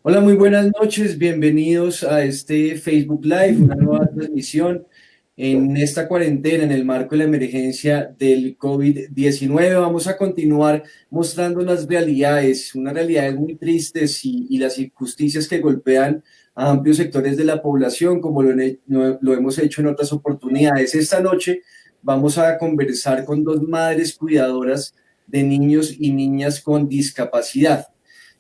Hola, muy buenas noches. Bienvenidos a este Facebook Live, una nueva transmisión en esta cuarentena, en el marco de la emergencia del COVID-19. Vamos a continuar mostrando unas realidades muy tristes y las injusticias que golpean a amplios sectores de la población, como lo hemos hecho en otras oportunidades. Esta noche vamos a conversar con dos madres cuidadoras de niños y niñas con discapacidad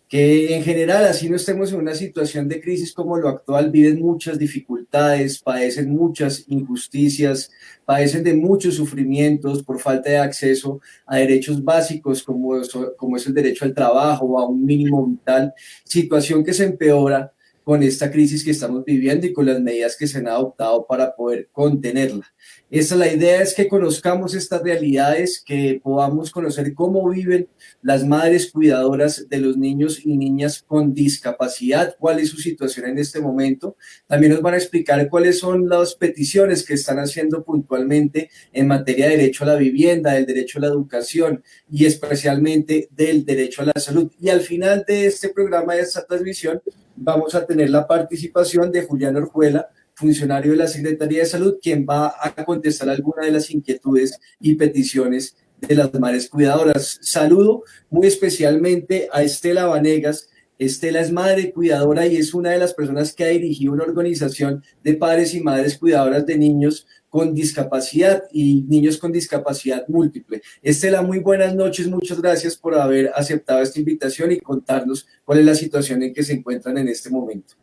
que en general, así no estemos en una situación de crisis como lo actual, viven muchas dificultades, padecen muchas injusticias, padecen de muchos sufrimientos por falta de acceso a derechos básicos como es el derecho al trabajo o a un mínimo vital, situación que se empeora con esta crisis que estamos viviendo y con las medidas que se han adoptado para poder contenerla. La idea es que conozcamos estas realidades, que podamos conocer cómo viven las madres cuidadoras de los niños y niñas con discapacidad, cuál es su situación en este momento. También nos van a explicar cuáles son las peticiones que están haciendo puntualmente en materia de derecho a la vivienda, del derecho a la educación y especialmente del derecho a la salud. Y al final de este programa, de esta transmisión, vamos a tener la participación de Julián Orjuela, funcionario de la Secretaría de Salud, quien va a contestar algunas de las inquietudes y peticiones de las madres cuidadoras. Saludo muy especialmente a Estela Vanegas. Estela es madre cuidadora y es una de las personas que ha dirigido una organización de padres y madres cuidadoras de niños con discapacidad y niños con discapacidad múltiple. Estela, muy buenas noches, muchas gracias por haber aceptado esta invitación y contarnos cuál es la situación en que se encuentran en este momento.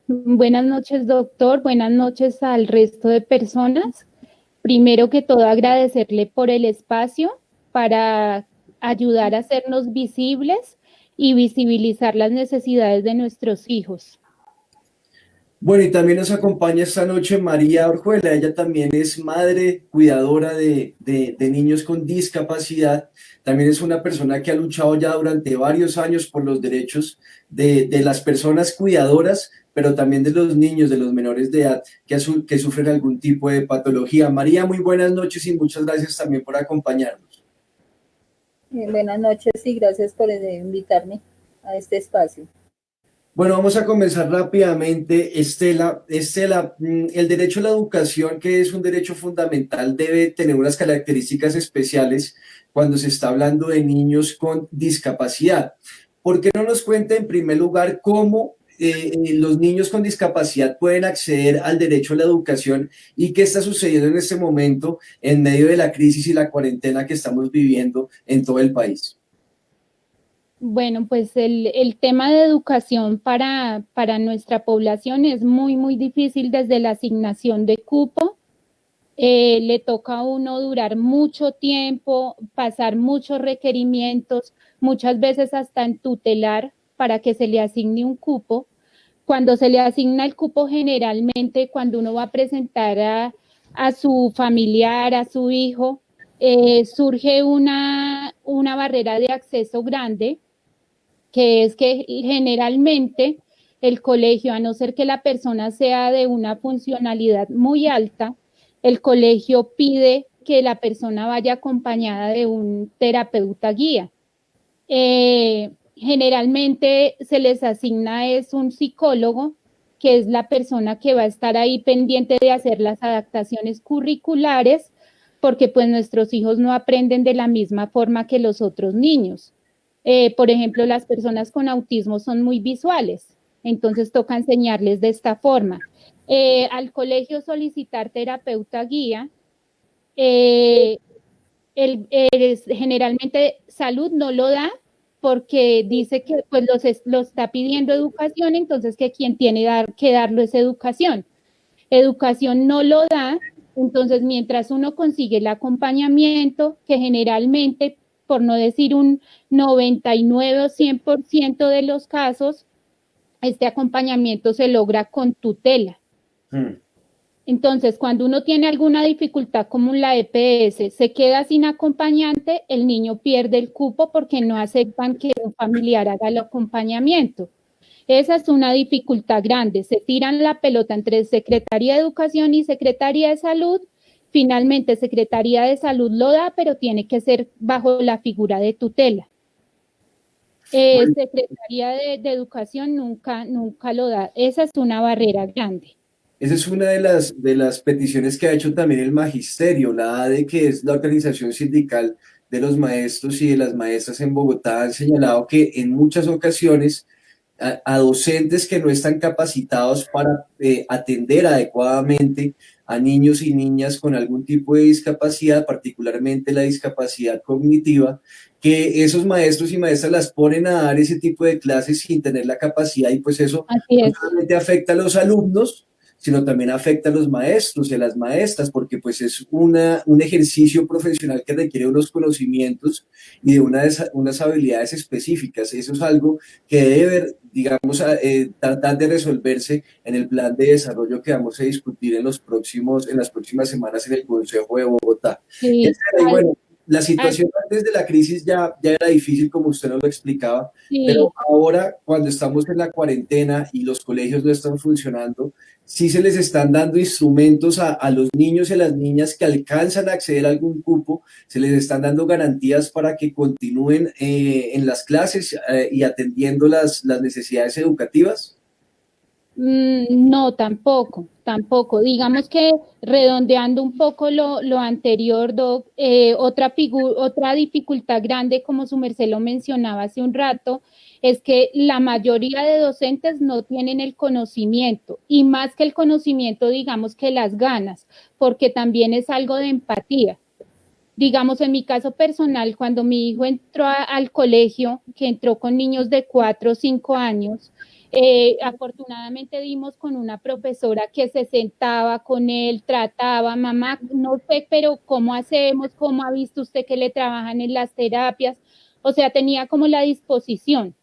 Buenas noches, doctor. Buenas noches al resto de personas. Primero que todo, agradecerle por el espacio para ayudar a hacernos visibles y visibilizar las necesidades de nuestros hijos. Bueno, y también nos acompaña esta noche María Orjuela. Ella también es madre cuidadora de niños con discapacidad. También es una persona que ha luchado ya durante varios años por los derechos de las personas cuidadoras, pero también de los niños, de los menores de edad que sufren algún tipo de patología. María, muy buenas noches y muchas gracias también por acompañarnos. Buenas noches y gracias por invitarme a este espacio. Bueno, vamos a comenzar rápidamente. Estela, el derecho a la educación, que es un derecho fundamental, debe tener unas características especiales cuando se está hablando de niños con discapacidad. ¿Por qué no nos cuenta en primer lugar cómo los niños con discapacidad pueden acceder al derecho a la educación y qué está sucediendo en este momento en medio de la crisis y la cuarentena que estamos viviendo en todo el país? Bueno, pues el tema de educación para nuestra población es muy difícil desde la asignación de cupo. Le toca a uno durar mucho tiempo, pasar muchos requerimientos, muchas veces hasta en tutelar para que se le asigne un cupo. Cuando se le asigna el cupo, generalmente cuando uno va a presentar a su familiar, a su hijo, surge una barrera de acceso grande, que es que generalmente el colegio, a no ser que la persona sea de una funcionalidad muy alta, el colegio pide que la persona vaya acompañada de un terapeuta guía. Generalmente se les asigna es un psicólogo, que es la persona que va a estar ahí pendiente de hacer las adaptaciones curriculares, porque pues nuestros hijos no aprenden de la misma forma que los otros niños. Por ejemplo, las personas con autismo son muy visuales, entonces toca enseñarles de esta forma. Al colegio solicitar terapeuta guía, eh, generalmente salud no lo da porque dice que pues lo está pidiendo educación, entonces que quien tiene que darlo es educación. Educación no lo da, entonces mientras uno consigue el acompañamiento, que generalmente, por no decir un 99 o 100% de los casos, este acompañamiento se logra con tutela. Entonces, cuando uno tiene alguna dificultad como la EPS, se queda sin acompañante, el niño pierde el cupo porque no aceptan que un familiar haga el acompañamiento. Esa es una dificultad grande. Se tiran la pelota entre Secretaría de Educación y Secretaría de Salud. Finalmente, Secretaría de Salud lo da, pero tiene que ser bajo la figura de tutela. Secretaría de Educación nunca lo da. Esa es una barrera grande. Esa es una de las peticiones que ha hecho también el magisterio, la ADE, que es la organización sindical de los maestros y de las maestras en Bogotá, han señalado que en muchas ocasiones a docentes que no están capacitados para atender adecuadamente a niños y niñas con algún tipo de discapacidad, particularmente la discapacidad cognitiva, que esos maestros y maestras las ponen a dar ese tipo de clases sin tener la capacidad y pues eso Así no es. solamente afecta a los alumnos, sino también afecta a los maestros y a las maestras, porque pues es un ejercicio profesional que requiere unos conocimientos y de unas habilidades específicas. Eso es algo que debe, digamos, tratar de resolverse en el plan de desarrollo que vamos a discutir en las próximas semanas en el Consejo de Bogotá. Sí. Y bueno, la situación antes de la crisis ya era difícil, como usted nos lo explicaba, Sí. pero ahora, cuando estamos en la cuarentena y los colegios no están funcionando, sí se les están dando instrumentos a los niños y a las niñas que alcanzan a acceder a algún cupo, se les están dando garantías para que continúen en las clases y atendiendo las necesidades educativas. No, tampoco. Digamos que redondeando un poco lo anterior, Doc, otra dificultad grande, como su merced lo mencionaba hace un rato, es que la mayoría de docentes no tienen el conocimiento y más que el conocimiento, digamos que las ganas, porque también es algo de empatía. Digamos, en mi caso personal, cuando mi hijo entró al colegio, que entró con niños de 4 o 5 años, afortunadamente dimos con una profesora que se sentaba con él, trataba, mamá, no sé, pero ¿cómo hacemos? ¿Cómo ha visto usted que le trabajan en las terapias? O sea, tenía como la disposición.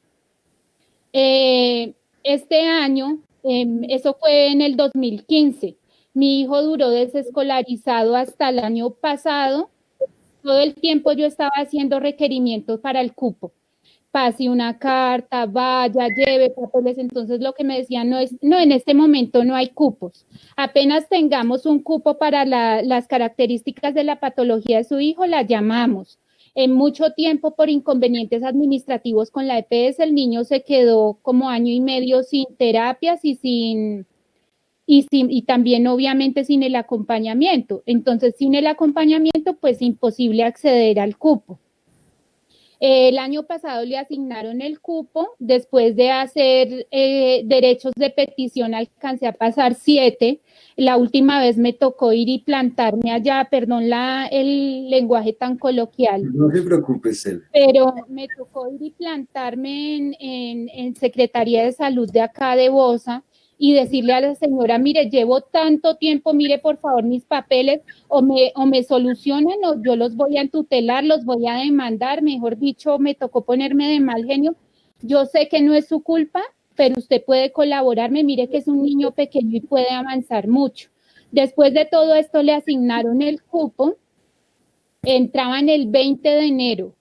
Este año, eso fue en el 2015, mi hijo duró desescolarizado hasta el año pasado. Todo el tiempo yo estaba haciendo requerimientos para el cupo. Pase una carta, vaya, lleve papeles. Entonces lo que me decían no, en este momento no hay cupos. Apenas tengamos un cupo para las características de la patología de su hijo, la llamamos. En mucho tiempo, por inconvenientes administrativos con la EPS, el niño se quedó como año y medio sin terapias y también obviamente sin el acompañamiento. Entonces, sin el acompañamiento, pues imposible acceder al cupo. El año pasado le asignaron el cupo, después de hacer derechos de petición alcancé a pasar 7. La última vez me tocó ir y plantarme allá, perdón el lenguaje tan coloquial. No se preocupe, Cel. Pero me tocó ir y plantarme en Secretaría de Salud de acá de Bosa y decirle a la señora, mire, llevo tanto tiempo, mire por favor mis papeles, o me solucionan o yo los voy a tutelar, los voy a demandar, mejor dicho, me tocó ponerme de mal genio. Yo sé que no es su culpa, pero usted puede colaborarme, mire que es un niño pequeño y puede avanzar mucho. Después de todo esto le asignaron el cupo, entraban el 20 de enero.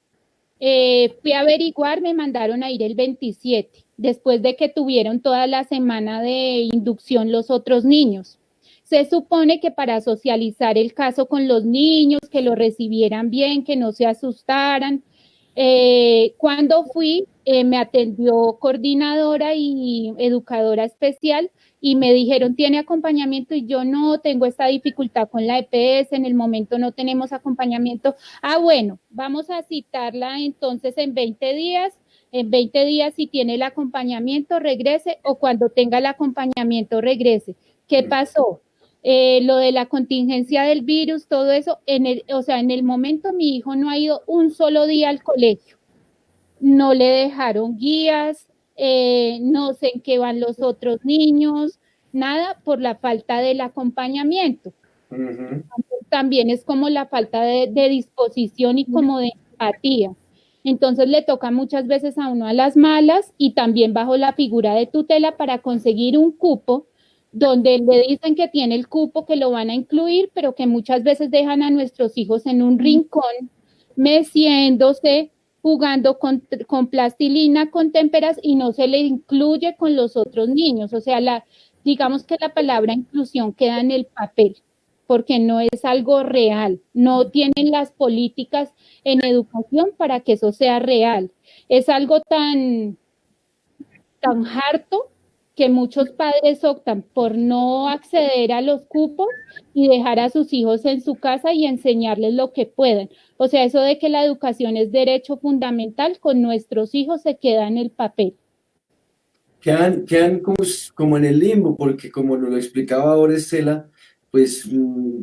Fui a averiguar, me mandaron a ir el 27, después de que tuvieron toda la semana de inducción los otros niños. Se supone que para socializar el caso con los niños, que lo recibieran bien, que no se asustaran. Cuando fui, me atendió coordinadora y educadora especial y me dijeron, ¿tiene acompañamiento? Y yo no, tengo esta dificultad con la EPS, en el momento no tenemos acompañamiento. Ah, bueno, vamos a citarla entonces en 20 días. En 20 días, si tiene el acompañamiento, regrese, o cuando tenga el acompañamiento, regrese. ¿Qué pasó? Lo de la contingencia del virus, todo eso, en el momento mi hijo no ha ido un solo día al colegio. No le dejaron guías, no sé en qué van los otros niños, nada por la falta del acompañamiento. Uh-huh. También es como la falta de disposición y como de empatía. Entonces le toca muchas veces a uno a las malas y también bajo la figura de tutela para conseguir un cupo donde le dicen que tiene el cupo, que lo van a incluir, pero que muchas veces dejan a nuestros hijos en un rincón, meciéndose, jugando con plastilina, con témperas y no se le incluye con los otros niños. O sea, digamos que la palabra inclusión queda en el papel, porque no es algo real, no tienen las políticas en educación para que eso sea real. Es algo tan harto que muchos padres optan por no acceder a los cupos y dejar a sus hijos en su casa y enseñarles lo que puedan. O sea, eso de que la educación es derecho fundamental, con nuestros hijos se queda en el papel. Quedan como en el limbo, porque como nos lo explicaba ahora Estela, pues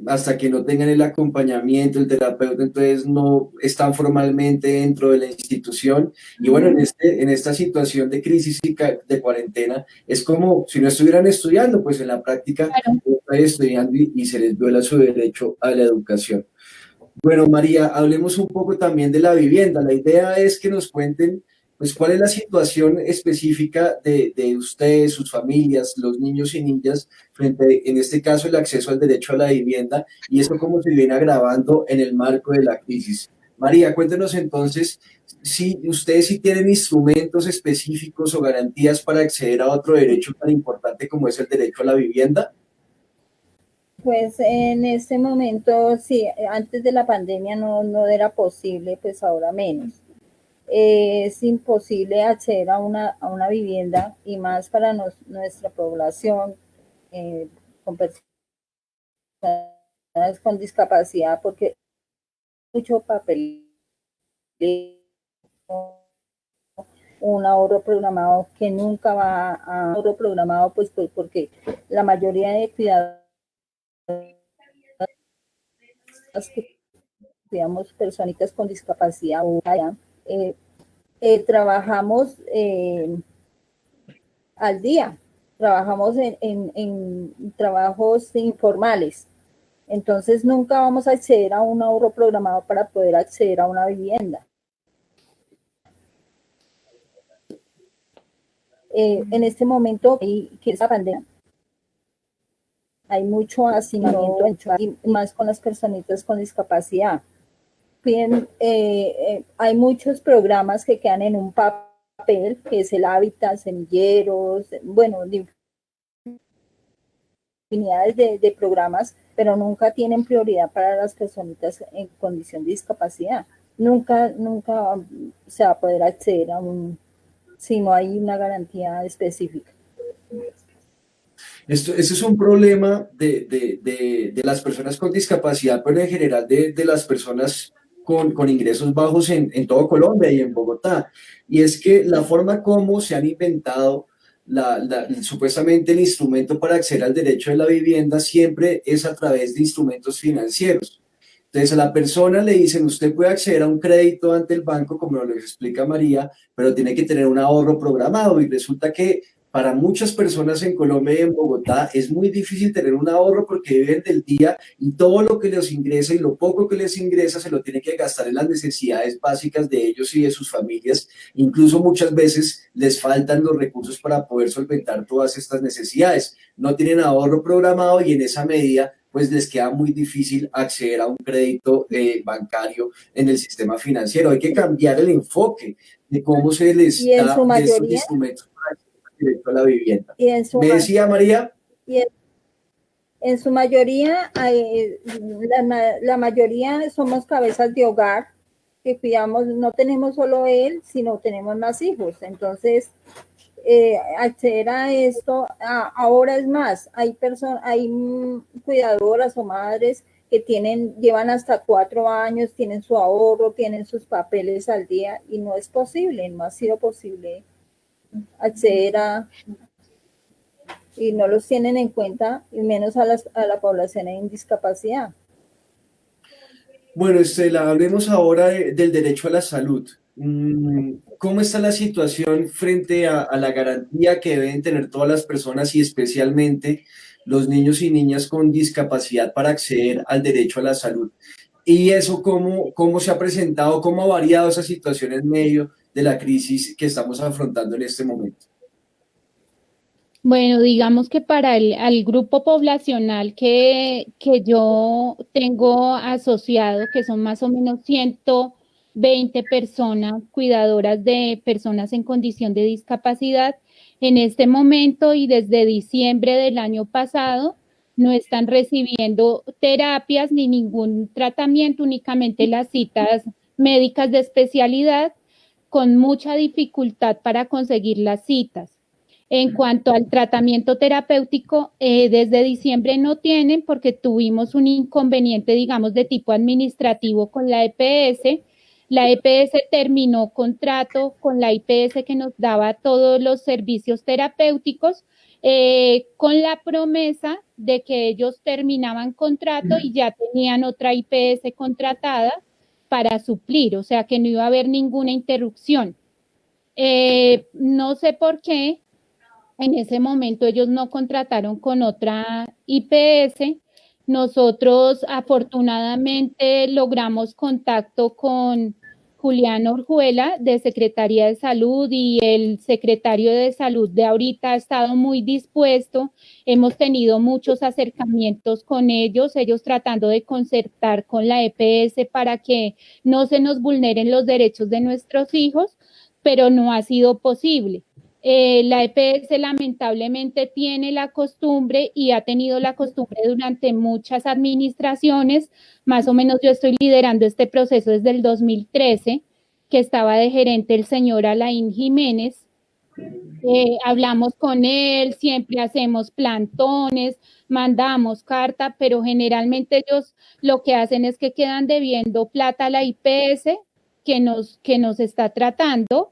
hasta que no tengan el acompañamiento, el terapeuta, entonces no están formalmente dentro de la institución. Y bueno, en esta situación de crisis y de cuarentena, es como si no estuvieran estudiando, pues en la práctica Claro. están estudiando y se les viola su derecho a la educación. Bueno, María, hablemos un poco también de la vivienda. La idea es que nos cuenten, pues, cuál es la situación específica de ustedes, sus familias, los niños y niñas, frente, en este caso, el acceso al derecho a la vivienda y eso cómo se viene agravando en el marco de la crisis. María, cuéntenos entonces si ustedes sí tienen instrumentos específicos o garantías para acceder a otro derecho tan importante como es el derecho a la vivienda. Pues en este momento, sí, antes de la pandemia no era posible, pues ahora menos. Es imposible acceder a una vivienda y más para nuestra población con personas con discapacidad porque mucho papel, un ahorro programado que nunca va a ahorro programado, pues porque la mayoría de cuidados que cuidamos personitas con discapacidad trabajamos al día, trabajamos en trabajos informales. Entonces nunca vamos a acceder a un ahorro programado para poder acceder a una vivienda. En este momento, que es la pandemia, hay mucho hacinamiento, y más con las personitas con discapacidad. Bien, hay muchos programas que quedan en un papel, que es el hábitat, semilleros, bueno, infinidades de programas, pero nunca tienen prioridad para las personitas en condición de discapacidad. Nunca se va a poder acceder a si no hay una garantía específica. Ese es un problema de las personas con discapacidad, pero en general de las personas con ingresos bajos en todo Colombia y en Bogotá. Y es que la forma como se han inventado supuestamente el instrumento para acceder al derecho de la vivienda siempre es a través de instrumentos financieros. Entonces a la persona le dicen, usted puede acceder a un crédito ante el banco, como lo explica María, pero tiene que tener un ahorro programado y resulta que para muchas personas en Colombia y en Bogotá es muy difícil tener un ahorro porque viven del día y todo lo que les ingresa y lo poco que les ingresa se lo tienen que gastar en las necesidades básicas de ellos y de sus familias. Incluso muchas veces les faltan los recursos para poder solventar todas estas necesidades. No tienen ahorro programado y en esa medida pues les queda muy difícil acceder a un crédito bancario en el sistema financiero. Hay que cambiar el enfoque de cómo se les da de estos instrumentos para acceder directo a la vivienda. ¿Me decía María? Y en su mayoría, la mayoría somos cabezas de hogar que cuidamos, no tenemos solo él, sino tenemos más hijos. Entonces, acceder a esto, ahora es más, hay cuidadoras o madres que llevan hasta 4 años, tienen su ahorro, tienen sus papeles al día y no es posible, no ha sido posible acceder y no los tienen en cuenta, y menos a la población en discapacidad. Bueno, Estela, hablemos ahora del derecho a la salud. ¿Cómo está la situación frente a la garantía que deben tener todas las personas y especialmente los niños y niñas con discapacidad para acceder al derecho a la salud? Y eso, ¿cómo se ha presentado, cómo ha variado esa situación en medio de la crisis que estamos afrontando en este momento? Bueno, digamos que para al grupo poblacional que yo tengo asociado, que son más o menos 120 personas cuidadoras de personas en condición de discapacidad, en este momento y desde diciembre del año pasado, no están recibiendo terapias ni ningún tratamiento, únicamente las citas médicas de especialidad, con mucha dificultad para conseguir las citas. En cuanto al tratamiento terapéutico, desde diciembre no tienen porque tuvimos un inconveniente, digamos, de tipo administrativo con la EPS. La EPS terminó contrato con la IPS que nos daba todos los servicios terapéuticos, con la promesa de que ellos terminaban contrato y ya tenían otra IPS contratada para suplir, o sea que no iba a haber ninguna interrupción. No sé por qué en ese momento ellos no contrataron con otra IPS. Nosotros afortunadamente logramos contacto con Julián Orjuela de Secretaría de Salud, y el secretario de Salud de ahorita ha estado muy dispuesto. Hemos tenido muchos acercamientos con ellos tratando de concertar con la EPS para que no se nos vulneren los derechos de nuestros hijos, pero no ha sido posible. La EPS lamentablemente tiene la costumbre y ha tenido la costumbre durante muchas administraciones. Más o menos yo estoy liderando este proceso desde el 2013, que estaba de gerente el señor Alain Jiménez. Hablamos con él, siempre hacemos plantones, mandamos carta, pero generalmente ellos lo que hacen es que quedan debiendo plata a la IPS que nos está tratando.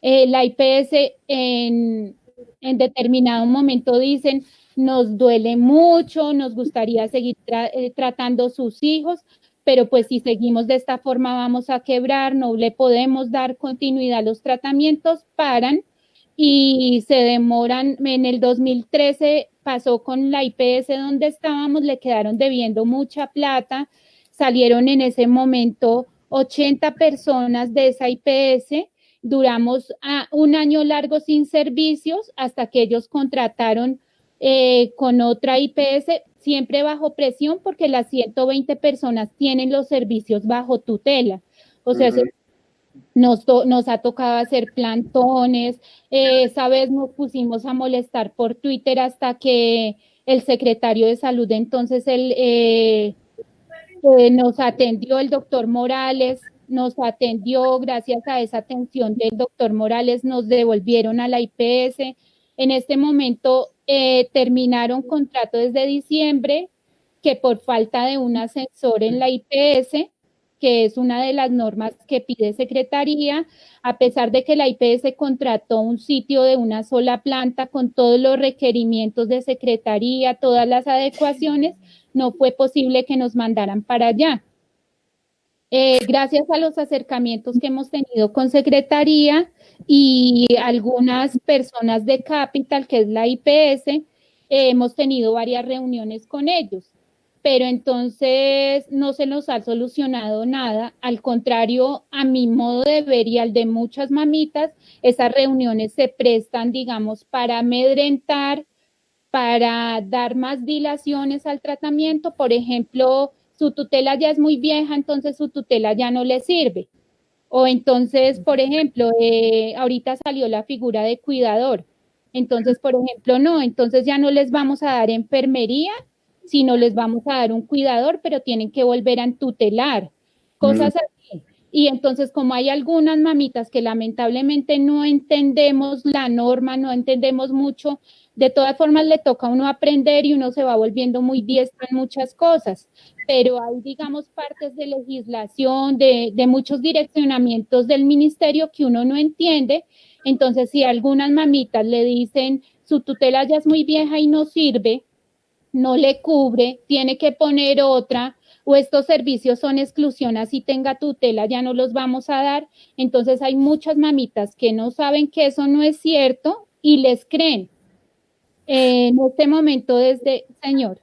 La IPS en determinado momento dicen, nos duele mucho, nos gustaría seguir tratando sus hijos, pero pues si seguimos de esta forma vamos a quebrar, no le podemos dar continuidad a los tratamientos, paran y se demoran. En el 2013 pasó con la IPS donde estábamos, le quedaron debiendo mucha plata, salieron en ese momento 80 personas de esa IPS. Duramos un año largo sin servicios hasta que ellos contrataron con otra IPS, siempre bajo presión porque las 120 personas tienen los servicios bajo tutela. O sea, nos ha tocado hacer plantones. Esa vez nos pusimos a molestar por Twitter hasta que el secretario de Salud, entonces nos atendió, el doctor Morales, nos atendió. Gracias a esa atención del doctor Morales nos devolvieron a la IPS. En este momento terminaron contrato desde diciembre, que por falta de un ascensor en la IPS, que es una de las normas que pide Secretaría, a pesar de que la IPS contrató un sitio de una sola planta con todos los requerimientos de Secretaría, todas las adecuaciones, no fue posible que nos mandaran para allá. Gracias a los acercamientos que hemos tenido con Secretaría y algunas personas de Capital, que es la IPS, hemos tenido varias reuniones con ellos, pero entonces no se nos ha solucionado nada. Al contrario, a mi modo de ver y al de muchas mamitas, esas reuniones se prestan, digamos, para amedrentar, para dar más dilaciones al tratamiento. Por ejemplo, su tutela ya es muy vieja, entonces su tutela ya no le sirve. O entonces, por ejemplo, ahorita salió la figura de cuidador. Entonces, por ejemplo, no, entonces ya no les vamos a dar enfermería, sino les vamos a dar un cuidador, pero tienen que volver a tutelar. Cosas así. Y entonces, como hay algunas mamitas que lamentablemente no entendemos la norma, no entendemos mucho, de todas formas le toca a uno aprender y uno se va volviendo muy diestro en muchas cosas, pero hay, digamos, partes de legislación, de muchos direccionamientos del ministerio que uno no entiende. Entonces, si a algunas mamitas le dicen, su tutela ya es muy vieja y no sirve, no le cubre, tiene que poner otra, o estos servicios son exclusión, así tenga tutela, ya no los vamos a dar. Entonces hay muchas mamitas que no saben que eso no es cierto y les creen. En este momento señor.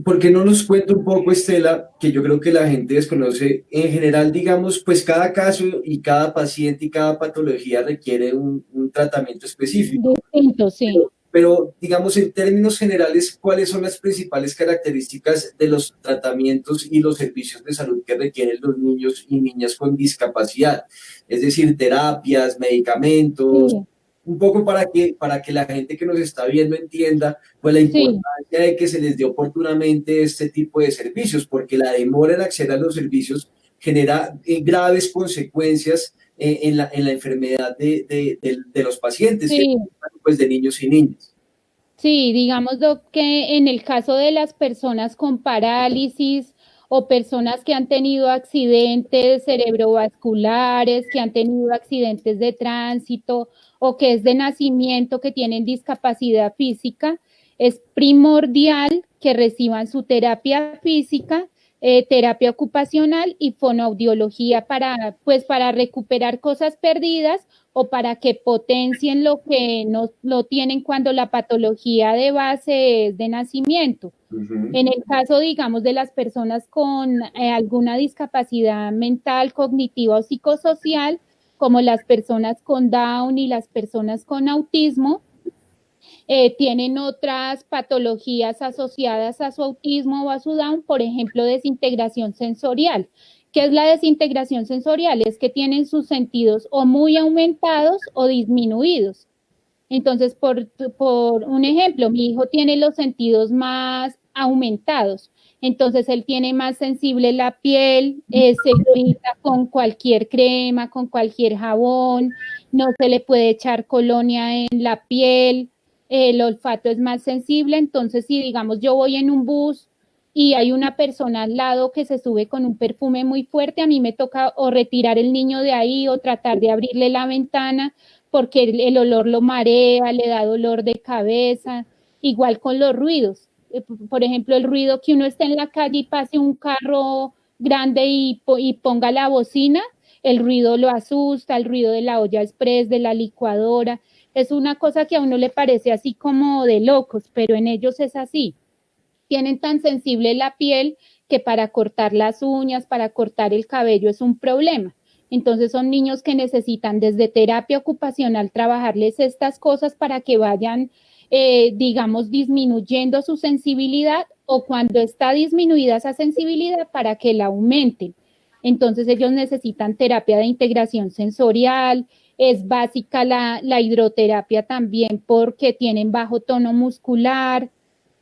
¿Por qué no nos cuenta un poco, Estela, que yo creo que la gente desconoce? En general, digamos, pues cada caso y cada paciente y cada patología requiere un tratamiento específico. Distinto, sí. Pero, digamos, en términos generales, ¿cuáles son las principales características de los tratamientos y los servicios de salud que requieren los niños y niñas con discapacidad? Es decir, terapias, medicamentos. Sí. un poco para que la gente que nos está viendo entienda pues la Sí, importancia de que se les dé oportunamente este tipo de servicios, porque la demora en acceder a los servicios genera graves consecuencias en la enfermedad de los pacientes, y sí. pues de niños y niñas. Sí, digamos que en el caso de las personas con parálisis o personas que han tenido accidentes cerebrovasculares, que han tenido accidentes de tránsito o que es de nacimiento, que tienen discapacidad física, es primordial que reciban su terapia física, terapia ocupacional y fonoaudiología pues, para recuperar cosas perdidas o para que potencien lo que no lo tienen cuando la patología de base es de nacimiento. Ujú. En el caso, digamos, de las personas con alguna discapacidad mental, cognitiva o psicosocial, como las personas con Down y las personas con autismo, tienen otras patologías asociadas a su autismo o a su Down, por ejemplo, desintegración sensorial. ¿Qué es la desintegración sensorial? Es que tienen sus sentidos o muy aumentados o disminuidos. Entonces, por un ejemplo, mi hijo tiene los sentidos más aumentados. Entonces, él tiene más sensible la piel, se irrita con cualquier crema, con cualquier jabón, no se le puede echar colonia en la piel, el olfato es más sensible. Entonces, si digamos yo voy en un bus y hay una persona al lado que se sube con un perfume muy fuerte, a mí me toca o retirar el niño de ahí o tratar de abrirle la ventana porque el olor lo marea, le da dolor de cabeza, igual con los ruidos. Por ejemplo, el ruido que uno esté en la calle y pase un carro grande y ponga la bocina, el ruido lo asusta, el ruido de la olla express, de la licuadora, es una cosa que a uno le parece así como de locos, pero en ellos es así. Tienen tan sensible la piel que para cortar las uñas, para cortar el cabello es un problema. Entonces son niños que necesitan desde terapia ocupacional trabajarles estas cosas para que vayan, digamos, disminuyendo su sensibilidad o cuando está disminuida esa sensibilidad para que la aumenten. Entonces ellos necesitan terapia de integración sensorial, es básica la hidroterapia también porque tienen bajo tono muscular,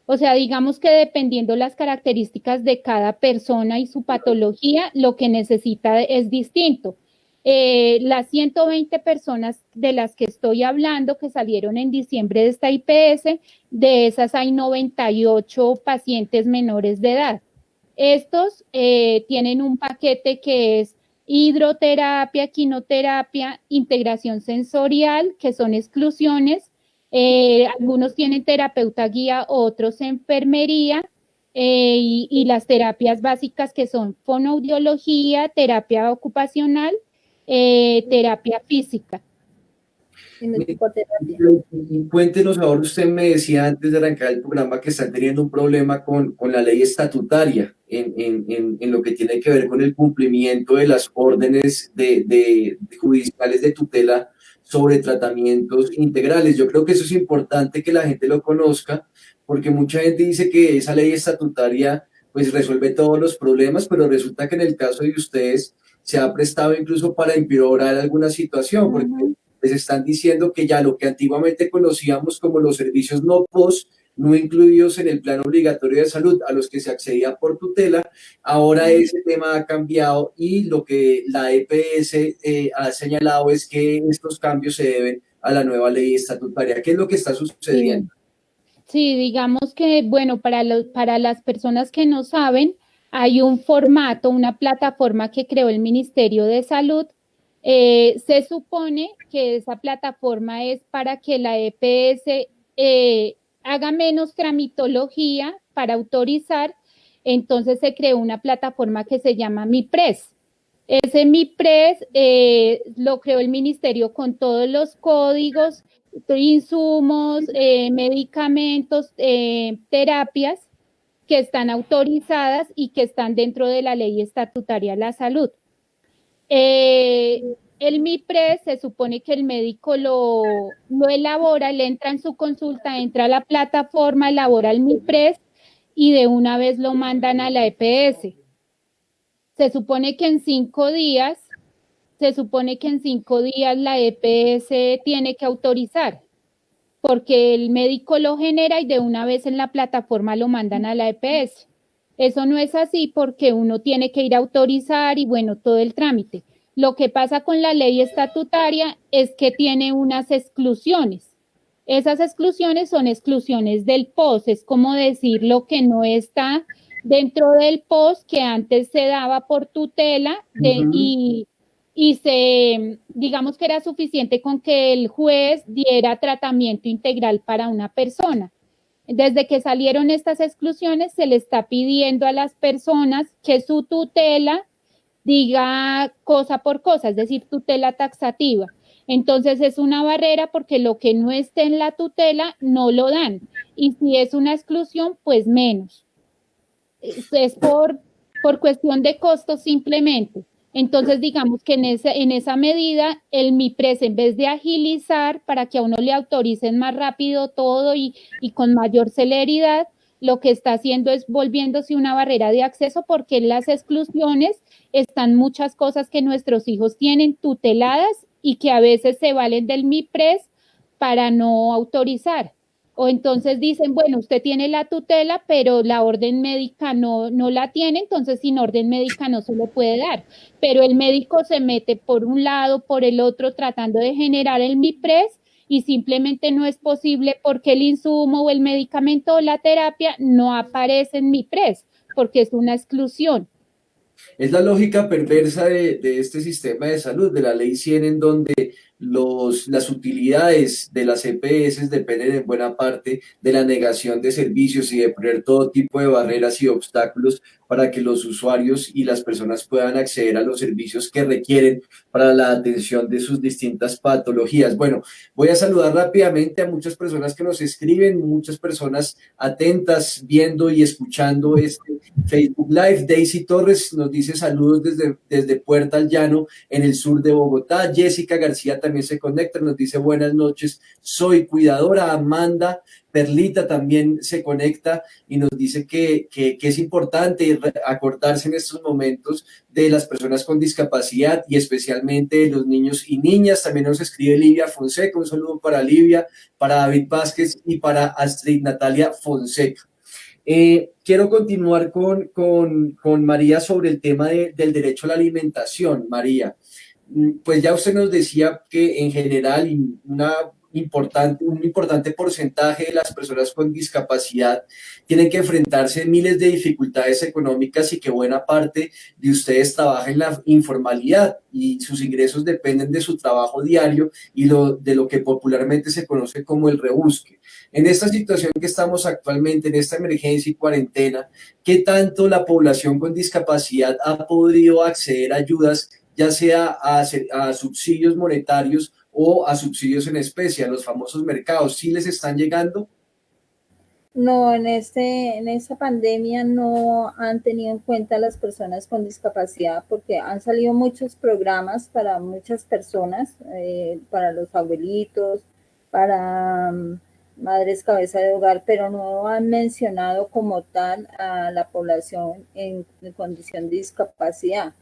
o sea, digamos que dependiendo las características de cada persona y su patología, lo que necesita es distinto. Las 120 personas de las que estoy hablando que salieron en diciembre de esta IPS, de esas hay 98 pacientes menores de edad. Estos tienen un paquete que es hidroterapia, quinoterapia, integración sensorial, que son exclusiones. Algunos tienen terapeuta guía, otros enfermería, y las terapias básicas que son fonoaudiología, terapia ocupacional, terapia física. Y musicoterapia. Y cuéntenos ahora, usted me decía antes de arrancar el programa que están teniendo un problema con la ley estatutaria en lo que tiene que ver con el cumplimiento de las órdenes de judiciales de tutela sobre tratamientos integrales. Yo creo que eso es importante que la gente lo conozca, porque mucha gente dice que esa ley estatutaria pues resuelve todos los problemas, pero resulta que en el caso de ustedes se ha prestado incluso para empeorar alguna situación, porque les están diciendo que ya lo que antiguamente conocíamos como los servicios no POS, no incluidos en el plan obligatorio de salud a los que se accedía por tutela, ahora ese tema ha cambiado y lo que la EPS ha señalado es que estos cambios se deben a la nueva ley estatutaria. ¿Qué es lo que está sucediendo? Sí, digamos que, bueno, para las personas que no saben, hay un formato, una plataforma que creó el Ministerio de Salud. Se supone que esa plataforma es para que la EPS haga menos tramitología para autorizar. Entonces se creó una plataforma que se llama MiPres. Ese MiPres lo creó el ministerio con todos los códigos, insumos, medicamentos, terapias que están autorizadas y que están dentro de la ley estatutaria de la salud. El MiPres se supone que el médico lo elabora, le entra en su consulta, entra a la plataforma, elabora el MiPres y de una vez lo mandan a la EPS. Se supone que en 5 días se supone que en 5 días la EPS tiene que autorizar, porque el médico lo genera y de una vez en la plataforma lo mandan a la EPS. Eso no es así porque uno tiene que ir a autorizar y bueno, todo el trámite. Lo que pasa con la ley estatutaria es que tiene unas exclusiones. Esas exclusiones son exclusiones del POS, es como decir lo que no está dentro del POS que antes se daba por tutela y se, digamos que era suficiente con que el juez diera tratamiento integral para una persona. Desde que salieron estas exclusiones, se le está pidiendo a las personas que su tutela diga cosa por cosa, es decir, tutela taxativa. Entonces es una barrera porque lo que no esté en la tutela no lo dan. Y si es una exclusión, pues menos. Es por cuestión de costos simplemente. Entonces, digamos que en esa medida, el MIPRES, en vez de agilizar para que a uno le autoricen más rápido todo y con mayor celeridad, lo que está haciendo es volviéndose una barrera de acceso porque en las exclusiones están muchas cosas que nuestros hijos tienen tuteladas y que a veces se valen del MIPRES para no autorizar. O entonces dicen, bueno, usted tiene la tutela, pero la orden médica no la tiene, entonces sin orden médica no se le puede dar. Pero el médico se mete por un lado, por el otro, tratando de generar el MIPRES y simplemente no es posible porque el insumo o el medicamento o la terapia no aparece en MIPRES, porque es una exclusión. Es la lógica perversa de este sistema de salud, de la ley 100, en donde las utilidades de las EPS dependen en buena parte de la negación de servicios y de poner todo tipo de barreras y obstáculos para que los usuarios y las personas puedan acceder a los servicios que requieren para la atención de sus distintas patologías. Bueno, voy a saludar rápidamente a muchas personas que nos escriben, muchas personas atentas viendo y escuchando este Facebook Live. Daisy Torres nos dice saludos desde Puerta al Llano, en el sur de Bogotá. Jessica García también se conecta, nos dice buenas noches, soy cuidadora. Amanda Perlita también se conecta y nos dice que es importante acordarse en estos momentos de las personas con discapacidad y especialmente de los niños y niñas. También nos escribe Livia Fonseca, un saludo para Livia, para David Vázquez y para Astrid Natalia Fonseca. Quiero continuar con María sobre el tema del derecho a la alimentación. María, pues ya usted nos decía que en general un importante porcentaje de las personas con discapacidad tienen que enfrentarse a miles de dificultades económicas y que buena parte de ustedes trabaja en la informalidad y sus ingresos dependen de su trabajo diario y de lo que popularmente se conoce como el rebusque. En esta situación que estamos actualmente, en esta emergencia y cuarentena, ¿qué tanto la población con discapacidad ha podido acceder a ayudas, ya sea a subsidios monetarios o a subsidios en especie, a los famosos mercados? ¿Sí les están llegando? No, en esta pandemia no han tenido en cuenta las personas con discapacidad porque han salido muchos programas para muchas personas, para los abuelitos, para madres cabeza de hogar, pero no han mencionado como tal a la población en condición de discapacidad.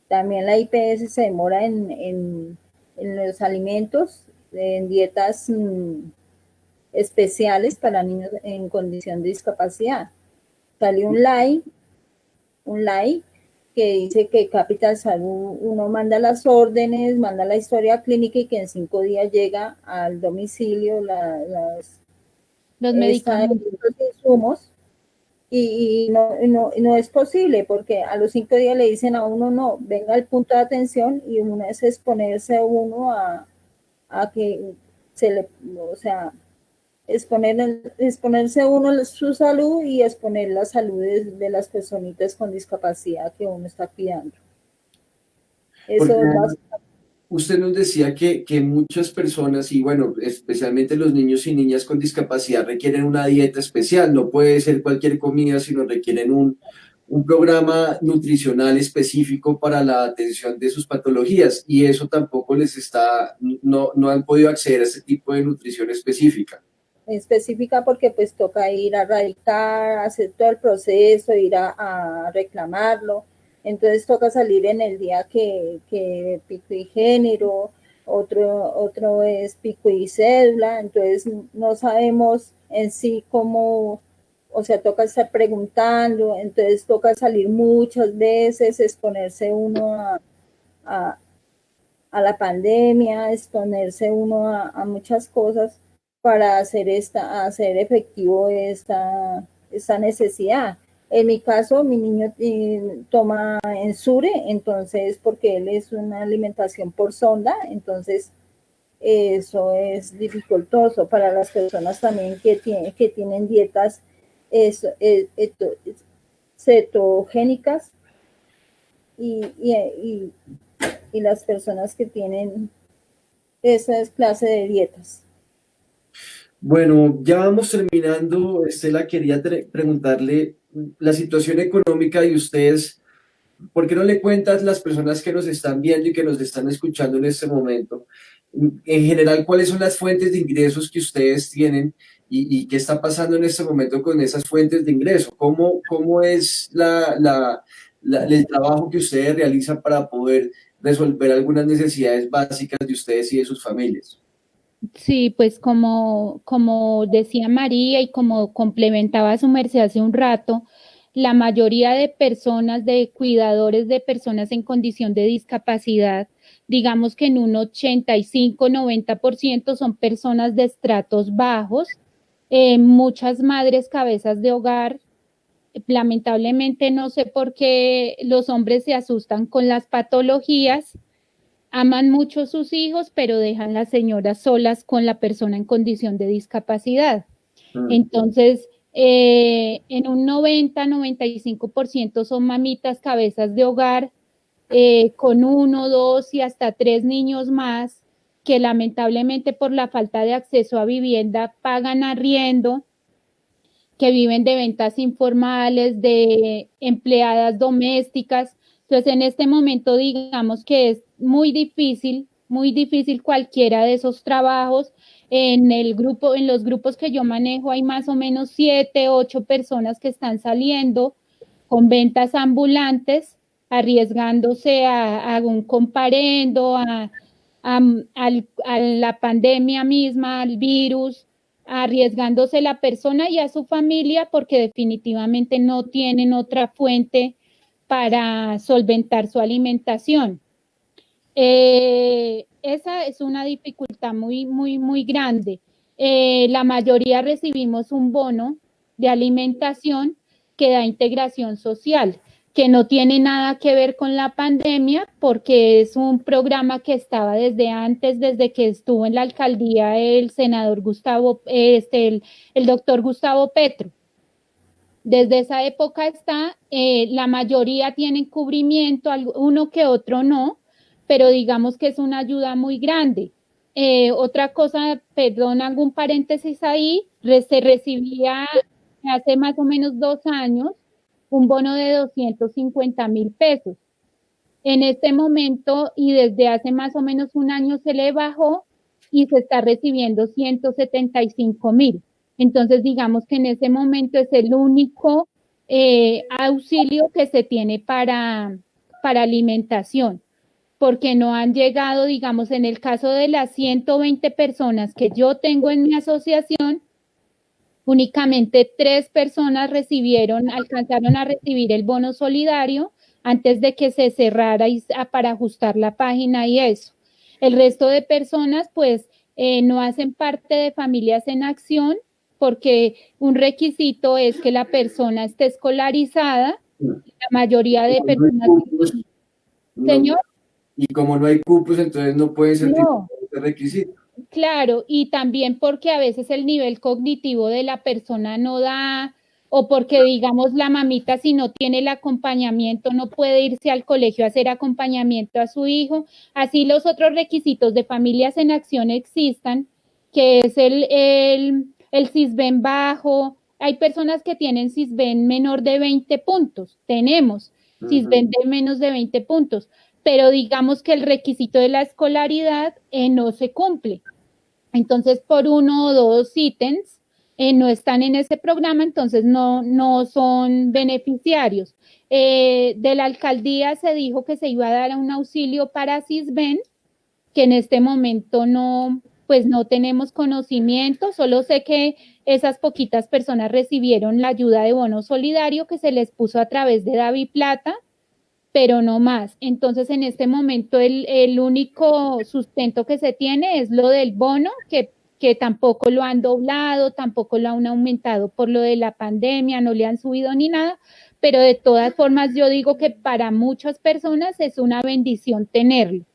También la IPS se demora en los alimentos, en dietas especiales para niños en condición de discapacidad. Salió un live que dice que Capital Salud, uno manda las órdenes, manda la historia clínica y que en 5 días llega al domicilio los medicamentos, los insumos. Y no es posible porque a los 5 días le dicen a uno no, venga al punto de atención y uno es exponerse uno a que se le, o sea, exponerse uno su salud y exponer la salud de las personitas con discapacidad que uno está cuidando. Eso es básico. Usted nos decía que muchas personas, y bueno, especialmente los niños y niñas con discapacidad, requieren una dieta especial. No puede ser cualquier comida, sino requieren un programa nutricional específico para la atención de sus patologías. Y eso tampoco no han podido acceder a ese tipo de nutrición específica. Específica porque pues toca ir a radicar, hacer todo el proceso, ir a reclamarlo. entonces toca salir en el día que pico y género, otro es pico y cédula, entonces no sabemos en sí cómo, o sea, toca estar preguntando, entonces toca salir muchas veces, exponerse uno a, a la pandemia, exponerse uno a muchas cosas para hacer efectivo esta necesidad. En mi caso, mi niño toma Ensure, entonces, porque él es una alimentación por sonda, entonces eso es dificultoso para las personas también que tienen dietas cetogénicas y las personas que tienen esa clase de dietas. Bueno, ya vamos terminando. Estela, quería preguntarle la situación económica de ustedes. ¿Por qué no le cuentas a las personas que nos están viendo y que nos están escuchando en este momento, en general, cuáles son las fuentes de ingresos que ustedes tienen y qué está pasando en este momento con esas fuentes de ingreso? ¿Cómo es el trabajo que ustedes realizan para poder resolver algunas necesidades básicas de ustedes y de sus familias? Sí, pues como decía María y como complementaba su merced hace un rato, la mayoría de personas, de cuidadores de personas en condición de discapacidad, digamos que en un 85-90% son personas de estratos bajos, muchas madres cabezas de hogar. Lamentablemente no sé por qué los hombres se asustan con las patologías. Aman mucho a sus hijos, pero dejan las señoras solas con la persona en condición de discapacidad. Entonces, en un 90-95% son mamitas cabezas de hogar, con 1, 2 y hasta 3 niños más, que lamentablemente por la falta de acceso a vivienda pagan arriendo, que viven de ventas informales, de empleadas domésticas. Entonces, en este momento, digamos que es muy difícil cualquiera de esos trabajos. En los grupos que yo manejo hay más o menos 7, 8 personas que están saliendo con ventas ambulantes, arriesgándose a un comparendo, a la pandemia misma, al virus, arriesgándose la persona y a su familia porque definitivamente no tienen otra fuente para solventar su alimentación. Esa es una dificultad muy grande. La mayoría recibimos un bono de alimentación que da integración social, que no tiene nada que ver con la pandemia porque es un programa que estaba desde antes, desde que estuvo en la alcaldía el senador el doctor Gustavo Petro. Desde esa época está, la mayoría tienen cubrimiento, uno que otro no, pero digamos que es una ayuda muy grande. Otra cosa, perdón, algún paréntesis ahí, se recibía hace más o menos 2 años un bono de 250,000 pesos. En este momento y desde hace más o menos un año se le bajó y se está recibiendo 175,000. Entonces, digamos que en ese momento es el único auxilio que se tiene para alimentación, porque no han llegado, digamos, en el caso de las 120 personas que yo tengo en mi asociación, únicamente 3 personas alcanzaron a recibir el bono solidario antes de que se cerrara para ajustar la página y eso. El resto de personas, pues, no hacen parte de Familias en Acción porque un requisito es que la persona esté escolarizada. La mayoría de personas... Señor. Y como no hay cupos, entonces no pueden certificar ese requisito. Claro, y también porque a veces el nivel cognitivo de la persona no da, o porque digamos la mamita si no tiene el acompañamiento no puede irse al colegio a hacer acompañamiento a su hijo. Así los otros requisitos de Familias en Acción existan, que es el CISBEN bajo. Hay personas que tienen CISBEN menor de 20 puntos, tenemos CISBEN de menos de 20 puntos, pero digamos que el requisito de la escolaridad no se cumple. Entonces, por 1 o 2 ítems, no están en ese programa, entonces no son beneficiarios. De la alcaldía se dijo que se iba a dar un auxilio para Sisbén, que en este momento pues no tenemos conocimiento, solo sé que esas poquitas personas recibieron la ayuda de bono solidario que se les puso a través de DaviPlata, pero no más. Entonces, en este momento el único sustento que se tiene es lo del bono, que tampoco lo han doblado, tampoco lo han aumentado por lo de la pandemia, no le han subido ni nada, pero de todas formas yo digo que para muchas personas es una bendición tenerlo.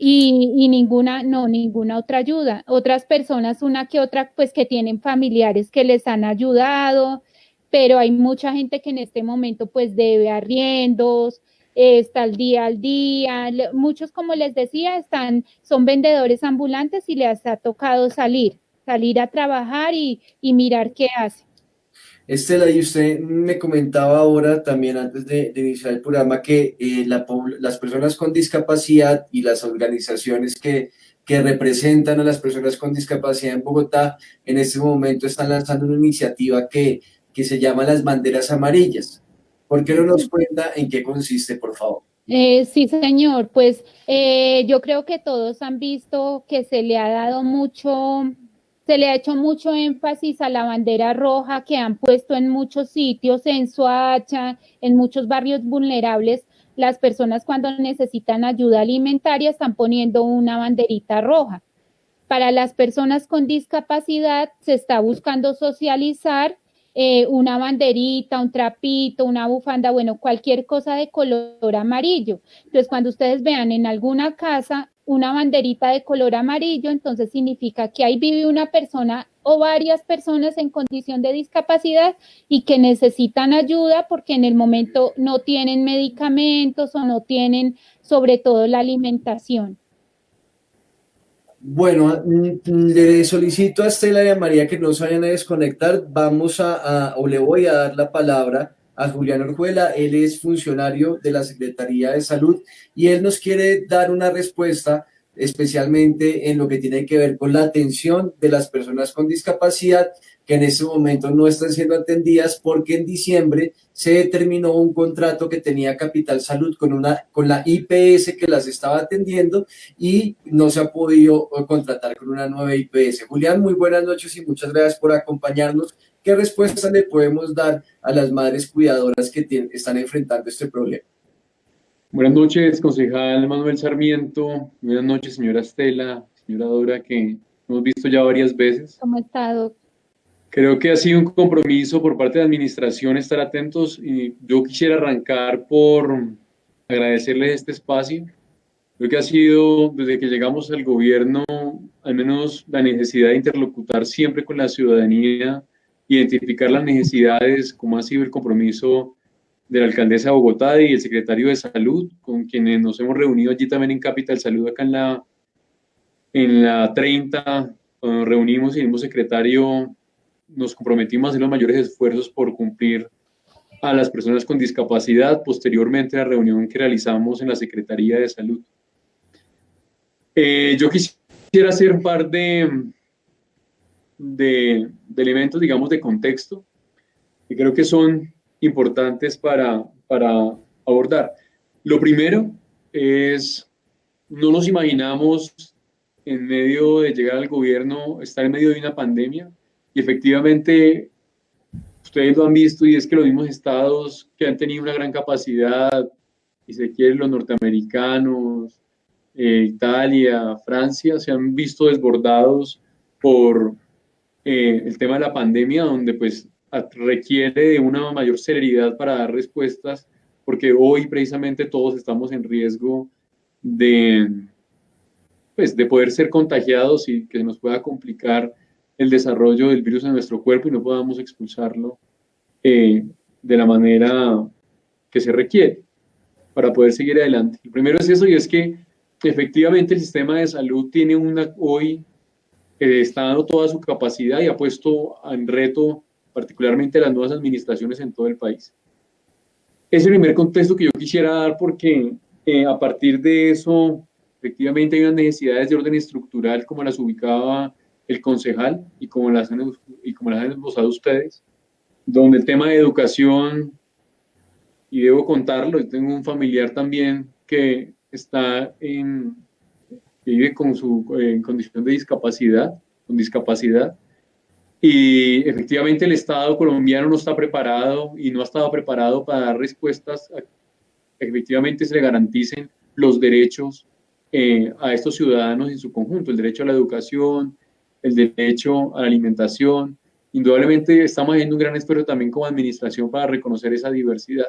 Y ninguna otra ayuda. Otras personas, una que otra, pues que tienen familiares que les han ayudado, pero hay mucha gente que en este momento pues debe arriendos, está al día, muchos, como les decía, son vendedores ambulantes y les ha tocado salir a trabajar y mirar qué hacen. Estela, y usted me comentaba ahora también antes de iniciar el programa que las personas con discapacidad y las organizaciones que representan a las personas con discapacidad en Bogotá en este momento están lanzando una iniciativa que se llama Las Banderas Amarillas. ¿Por qué no nos cuenta en qué consiste, por favor? Sí, señor, pues yo creo que todos han visto que se le ha hecho mucho énfasis a la bandera roja que han puesto en muchos sitios, en Soacha, en muchos barrios vulnerables. Las personas cuando necesitan ayuda alimentaria están poniendo una banderita roja. Para las personas con discapacidad se está buscando socializar una banderita, un trapito, una bufanda, bueno, cualquier cosa de color amarillo. Entonces, cuando ustedes vean en alguna casa una banderita de color amarillo, entonces significa que ahí vive una persona o varias personas en condición de discapacidad y que necesitan ayuda porque en el momento no tienen medicamentos o no tienen sobre todo la alimentación. Bueno, le solicito a Estela y a María que no se vayan a desconectar. O le voy a dar la palabra a Julián Orjuela. Él es funcionario de la Secretaría de Salud y él nos quiere dar una respuesta especialmente en lo que tiene que ver con la atención de las personas con discapacidad que en este momento no están siendo atendidas porque en diciembre se terminó un contrato que tenía Capital Salud con la IPS que las estaba atendiendo y no se ha podido contratar con una nueva IPS. Julián, muy buenas noches y muchas gracias por acompañarnos. ¿Qué respuesta le podemos dar a las madres cuidadoras que están enfrentando este problema? Buenas noches, concejal Manuel Sarmiento. Buenas noches, señora Estela, señora Dora, que hemos visto ya varias veces. ¿Cómo está, doctor? Creo que ha sido un compromiso por parte de la administración estar atentos y yo quisiera arrancar por agradecerles este espacio. Creo que ha sido, desde que llegamos al gobierno, al menos la necesidad de interlocutar siempre con la ciudadanía, identificar las necesidades, como ha sido el compromiso de la alcaldesa de Bogotá y el secretario de Salud, con quienes nos hemos reunido allí también en Capital Salud, acá en la 30, cuando nos reunimos y el mismo secretario nos comprometimos a hacer los mayores esfuerzos por cumplir a las personas con discapacidad, posteriormente a la reunión que realizamos en la Secretaría de Salud. Yo quisiera hacer un par de elementos, digamos, de contexto, que creo que son importantes para abordar. Lo primero es, no nos imaginamos en medio de llegar al gobierno, estar en medio de una pandemia, y efectivamente ustedes lo han visto, y es que los mismos estados que han tenido una gran capacidad, y se quieren los norteamericanos, Italia, Francia, se han visto desbordados por el tema de la pandemia, donde pues requiere de una mayor celeridad para dar respuestas, porque hoy precisamente todos estamos en riesgo de poder ser contagiados y que se nos pueda complicar el desarrollo del virus en nuestro cuerpo y no podamos expulsarlo de la manera que se requiere para poder seguir adelante. El primero es eso, y es que efectivamente el sistema de salud tiene hoy está dando toda su capacidad y ha puesto en reto particularmente las nuevas administraciones en todo el país. Es el primer contexto que yo quisiera dar porque a partir de eso efectivamente hay unas necesidades de orden estructural como las ubicaba el concejal y como las han esbozado ustedes, donde el tema de educación, y debo contarlo, yo tengo un familiar también que que vive en condición de discapacidad, con discapacidad, y efectivamente el Estado colombiano no está preparado y no ha estado preparado para dar respuestas a que efectivamente se le garanticen los derechos a estos ciudadanos en su conjunto, el derecho a la educación, el derecho a la alimentación. Indudablemente estamos haciendo un gran esfuerzo también como administración para reconocer esa diversidad.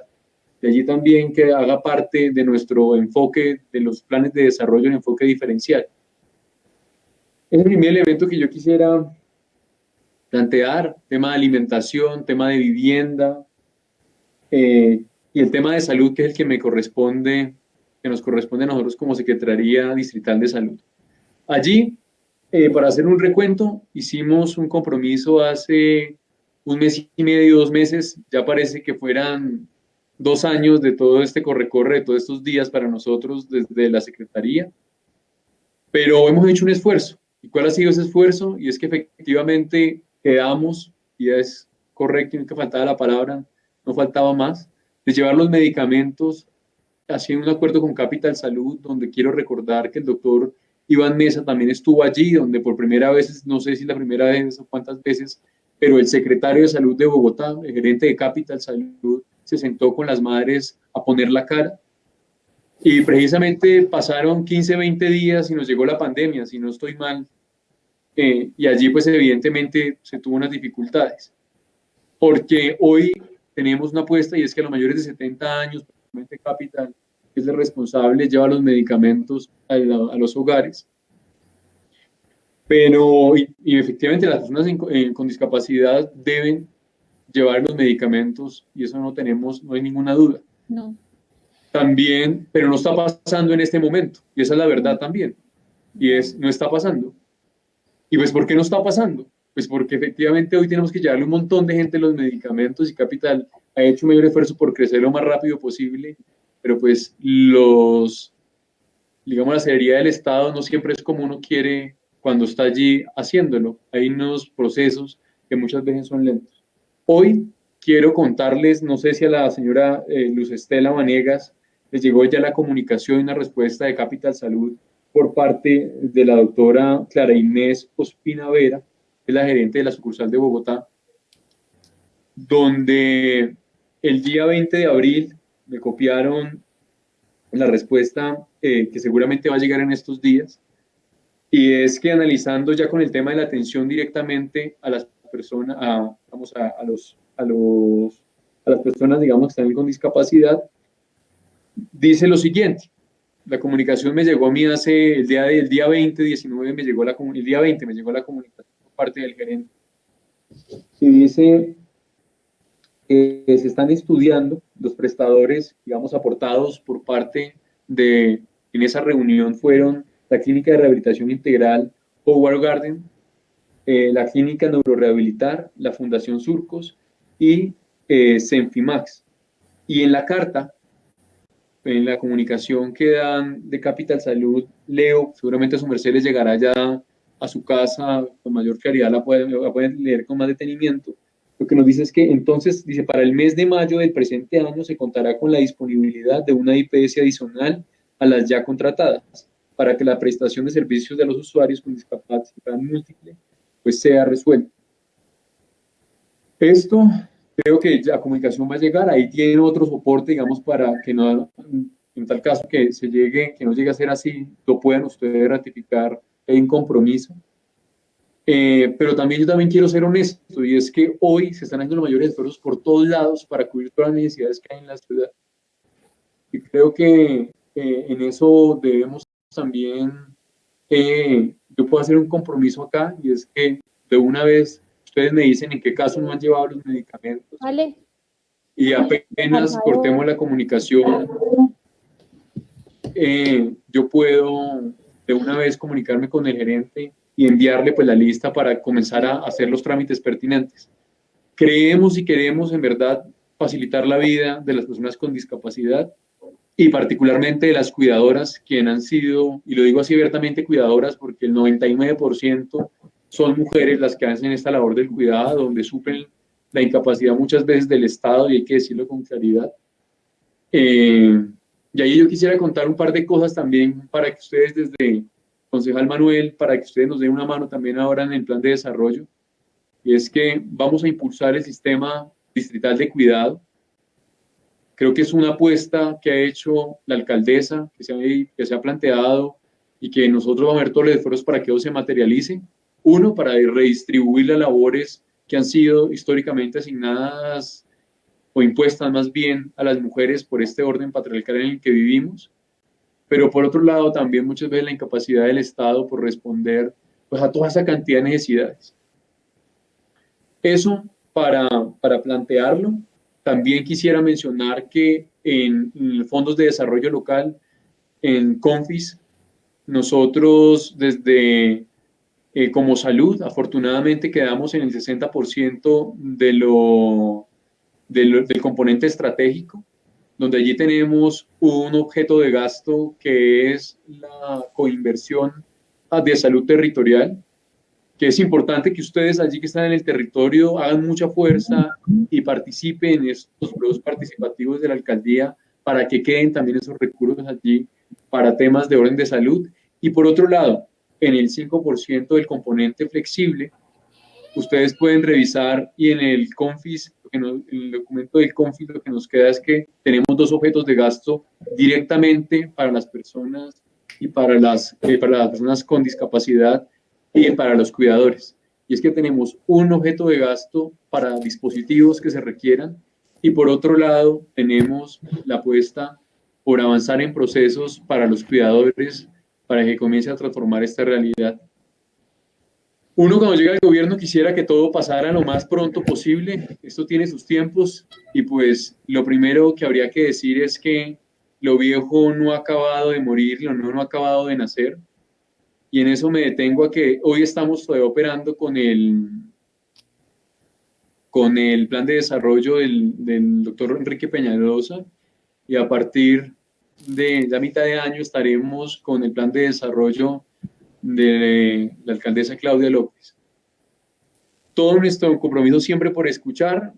De allí también que haga parte de nuestro enfoque, de los planes de desarrollo, el enfoque diferencial. Es el primer elemento que yo quisiera plantear, tema de alimentación, tema de vivienda, y el tema de salud, que es el que nos corresponde a nosotros como Secretaría Distrital de Salud. Allí, para hacer un recuento, hicimos un compromiso hace un mes y medio, 2 meses, ya parece que fueran 2 años de todo este corre-corre, de todos estos días para nosotros desde la Secretaría, pero hemos hecho un esfuerzo. ¿Y cuál ha sido ese esfuerzo? Y es que efectivamente quedamos, y es correcto, y nunca faltaba la palabra, no faltaba más, de llevar los medicamentos haciendo un acuerdo con Capital Salud, donde quiero recordar que el doctor Iván Mesa también estuvo allí, donde por primera vez, no sé si la primera vez o cuántas veces, pero el secretario de Salud de Bogotá, el gerente de Capital Salud, se sentó con las madres a poner la cara. Y precisamente pasaron 15, 20 días y nos llegó la pandemia, si no estoy mal, y allí pues evidentemente se tuvo unas dificultades. Porque hoy tenemos una apuesta y es que a los mayores de 70 años, principalmente Capital, que es el responsable, lleva los medicamentos a los hogares. Pero, y efectivamente las personas con discapacidad deben llevar los medicamentos y eso no hay ninguna duda. No. También, pero no está pasando en este momento, y esa es la verdad también, no está pasando. ¿Y pues por qué no está pasando? Pues porque efectivamente hoy tenemos que llevarle un montón de gente los medicamentos y Capital ha hecho un mayor esfuerzo por crecer lo más rápido posible, pero pues digamos, la celeridad del Estado no siempre es como uno quiere cuando está allí haciéndolo. Hay unos procesos que muchas veces son lentos. Hoy quiero contarles, no sé si a la señora Luz Estela Vanegas les llegó ya la comunicación y una respuesta de Capital Salud por parte de la doctora Clara Inés Ospina Vera, que es la gerente de la sucursal de Bogotá, donde el día 20 de abril me copiaron la respuesta que seguramente va a llegar en estos días, y es que analizando ya con el tema de la atención directamente a las personas, a las personas, digamos, que están con discapacidad, dice lo siguiente. La comunicación me llegó a mí el día 20, 19, el día 20 me llegó la comunicación por parte del gerente. Y dice que se están estudiando los prestadores, digamos, aportados por parte en esa reunión fueron la Clínica de Rehabilitación Integral Howard Garden, la Clínica Neurorehabilitar, la Fundación Surcos y Senfimax. Y en la carta, en la comunicación que dan de Capital Salud, leo, seguramente a su merced les llegará ya a su casa con mayor claridad, la pueden leer con más detenimiento. Lo que nos dice es que entonces, dice, para el mes de mayo del presente año se contará con la disponibilidad de una IPS adicional a las ya contratadas, para que la prestación de servicios de los usuarios con discapacidad múltiple pues sea resuelta. Esto creo que la comunicación va a llegar, ahí tiene otro soporte, digamos, para que no, en tal caso que no llegue a ser así, lo puedan ustedes ratificar en compromiso. Pero yo también quiero ser honesto, y es que hoy se están haciendo los mayores esfuerzos por todos lados para cubrir todas las necesidades que hay en la ciudad. Y creo que en eso debemos también, yo puedo hacer un compromiso acá, y es que de una vez ustedes me dicen en qué caso no han llevado los medicamentos. Vale. Y apenas cortemos la comunicación, yo puedo de una vez comunicarme con el gerente y enviarle pues la lista para comenzar a hacer los trámites pertinentes. Creemos y queremos en verdad facilitar la vida de las personas con discapacidad y particularmente de las cuidadoras, quienes han sido, y lo digo así abiertamente, cuidadoras, porque el 99% son mujeres las que hacen esta labor del cuidado, donde suplen la incapacidad muchas veces del Estado, y hay que decirlo con claridad. Y ahí yo quisiera contar un par de cosas también para que ustedes desde Concejal Manuel, para que ustedes nos den una mano también ahora en el plan de desarrollo, y es que vamos a impulsar el sistema distrital de cuidado. Creo que es una apuesta que ha hecho la alcaldesa, que se ha planteado, y que nosotros vamos a ver todos los esfuerzos para que eso se materialice. Uno, para redistribuir las labores que han sido históricamente asignadas o impuestas más bien a las mujeres por este orden patriarcal en el que vivimos, pero por otro lado también muchas veces la incapacidad del Estado por responder pues, a toda esa cantidad de necesidades. Eso para plantearlo. También quisiera mencionar que en fondos de desarrollo local, en CONFIS, nosotros desde como salud, afortunadamente quedamos en el 60% del componente estratégico, donde allí tenemos un objeto de gasto que es la coinversión de salud territorial, que es importante que ustedes allí que están en el territorio hagan mucha fuerza y participen en estos procesos participativos de la alcaldía para que queden también esos recursos allí para temas de orden de salud. Y por otro lado, en el 5% del componente flexible, ustedes pueden revisar y en el CONFIS, en el documento del CONFIS lo que nos queda es que tenemos dos objetos de gasto directamente para las personas y para las personas con discapacidad y para los cuidadores. Y es que tenemos un objeto de gasto para dispositivos que se requieran y por otro lado tenemos la apuesta por avanzar en procesos para los cuidadores para que comience a transformar esta realidad. Uno cuando llega al gobierno quisiera que todo pasara lo más pronto posible, esto tiene sus tiempos y pues lo primero que habría que decir es que lo viejo no ha acabado de morir, lo nuevo no ha acabado de nacer y en eso me detengo a que hoy estamos todavía operando con el plan de desarrollo del doctor Enrique Peñalosa y a partir de la mitad de año estaremos con el plan de desarrollo de la alcaldesa Claudia López. Todo nuestro compromiso siempre por escuchar.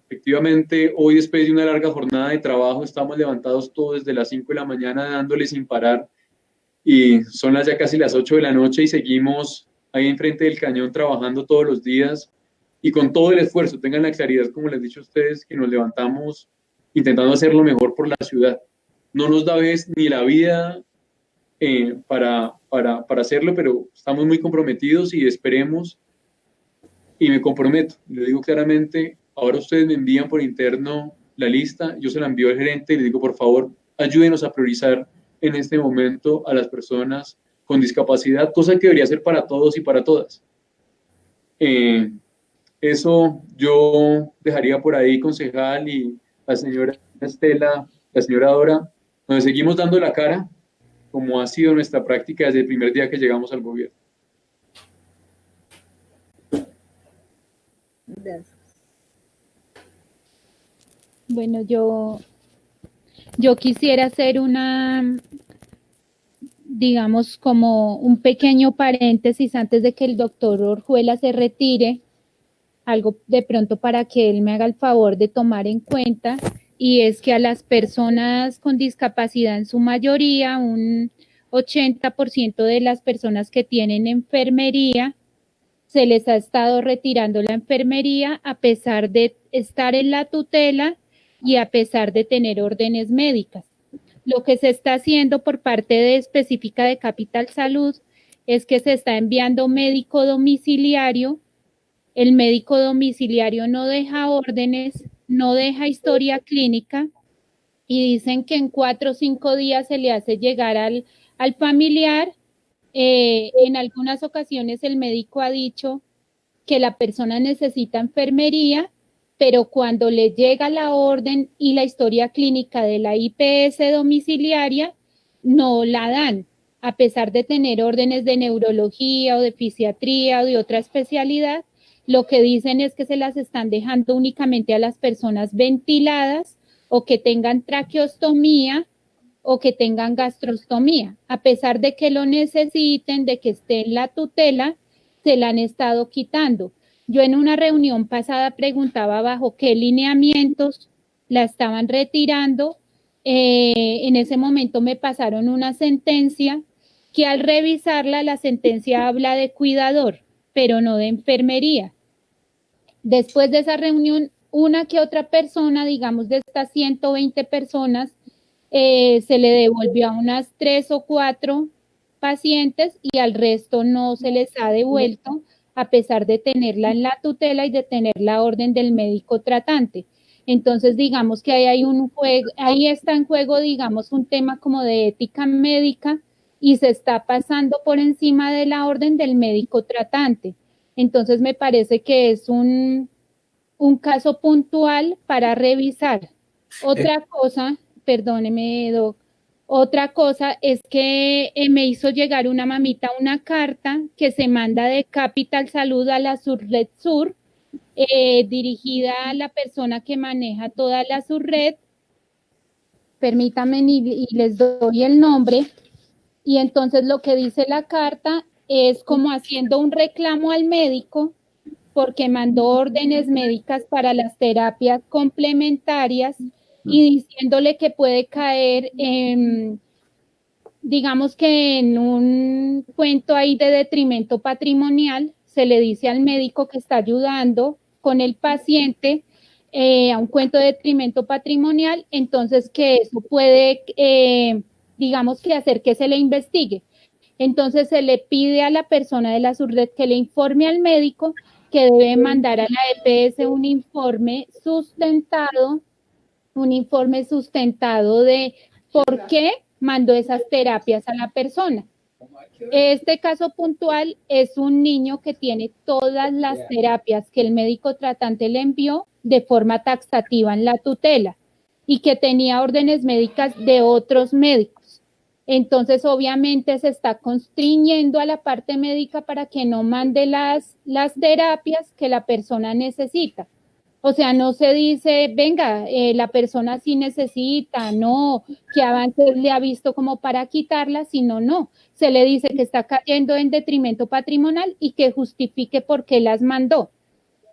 Efectivamente, hoy después de una larga jornada de trabajo estamos levantados todos desde las 5 de la mañana dándole sin parar y son ya casi las 8 de la noche y seguimos ahí enfrente del cañón trabajando todos los días y con todo el esfuerzo, tengan la claridad, como les he dicho a ustedes, que nos levantamos intentando hacer lo mejor por la ciudad. No nos da vez ni la vida para hacerlo, pero estamos muy comprometidos y esperemos, y me comprometo, le digo claramente, ahora ustedes me envían por interno la lista, yo se la envío al gerente y le digo, por favor, ayúdenos a priorizar en este momento a las personas con discapacidad, cosa que debería ser para todos y para todas. Eso yo dejaría por ahí, concejal, y la señora Estela, la señora Dora, donde seguimos dando la cara, como ha sido nuestra práctica desde el primer día que llegamos al gobierno. Bueno, yo quisiera hacer digamos, como un pequeño paréntesis antes de que el doctor Orjuela se retire, algo de pronto para que él me haga el favor de tomar en cuenta, y es que a las personas con discapacidad, en su mayoría, un 80% de las personas que tienen enfermería, se les ha estado retirando la enfermería a pesar de estar en la tutela y a pesar de tener órdenes médicas. Lo que se está haciendo por parte específica de Capital Salud es que se está enviando médico domiciliario. El médico domiciliario no deja órdenes, no deja historia clínica y dicen que en 4 o 5 días se le hace llegar al familiar. En algunas ocasiones el médico ha dicho que la persona necesita enfermería, pero cuando le llega la orden y la historia clínica de la IPS domiciliaria, no la dan, a pesar de tener órdenes de neurología o de fisiatría o de otra especialidad. Lo que dicen es que se las están dejando únicamente a las personas ventiladas o que tengan traqueostomía o que tengan gastrostomía, a pesar de que lo necesiten, de que esté en la tutela, se la han estado quitando. Yo en una reunión pasada preguntaba bajo qué lineamientos la estaban retirando. En ese momento me pasaron una sentencia que al revisarla, la sentencia habla de cuidador, pero no de enfermería. Después de esa reunión, una que otra persona, digamos de estas 120 personas, se le devolvió a unas 3 o 4 pacientes y al resto no se les ha devuelto, a pesar de tenerla en la tutela y de tener la orden del médico tratante. Entonces, digamos que ahí está en juego, digamos, un tema como de ética médica y se está pasando por encima de la orden del médico tratante. Entonces, me parece que es un caso puntual para revisar. Otra cosa, perdóneme, Doc, otra cosa es que me hizo llegar una mamita una carta que se manda de Capital Salud a la Subred Sur, dirigida a la persona que maneja toda la subred. Permítanme y les doy el nombre. Y entonces lo que dice la carta es como haciendo un reclamo al médico porque mandó órdenes médicas para las terapias complementarias y diciéndole que puede caer digamos que en un cuento ahí de detrimento patrimonial. Se le dice al médico que está ayudando con el paciente a un cuento de detrimento patrimonial, entonces que eso puede, digamos que hacer que se le investigue. Entonces se le pide a la persona de la subred que le informe al médico que debe mandar a la EPS un informe sustentado de por qué mandó esas terapias a la persona. Este caso puntual es un niño que tiene todas las terapias que el médico tratante le envió de forma taxativa en la tutela y que tenía órdenes médicas de otros médicos. Entonces, obviamente, se está constriñendo a la parte médica para que no mande las terapias que la persona necesita. O sea, no se dice, venga, la persona sí necesita, no, que avances le ha visto como para quitarla, sino no. Se le dice que está cayendo en detrimento patrimonial y que justifique por qué las mandó.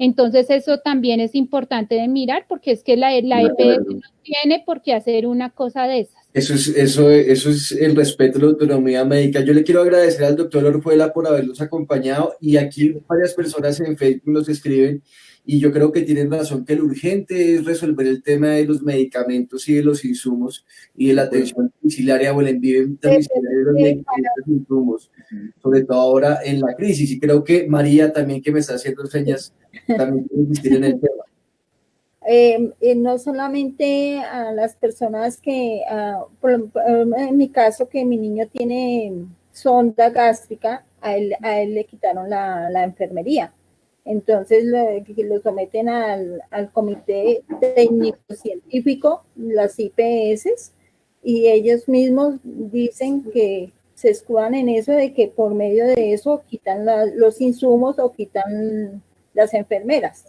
Entonces, eso también es importante de mirar, porque es que la EPS no tiene por qué hacer una cosa de esas. Eso es el respeto a la autonomía médica. Yo le quiero agradecer al doctor Orjuela por habernos acompañado y aquí varias personas en Facebook nos escriben y yo creo que tienen razón que lo urgente es resolver el tema de los medicamentos y de los insumos y de la atención domiciliaria o el envío domiciliario de los medicamentos e insumos, sobre todo ahora en la crisis. Y creo que María también, que me está haciendo señas, también quiere insistir en el tema. No solamente a las personas que, en mi caso, que mi niño tiene sonda gástrica, a él le quitaron la enfermería. Entonces lo someten al comité técnico científico, las IPS, y ellos mismos dicen que se escudan en eso, de que por medio de eso quitan los insumos o quitan las enfermeras.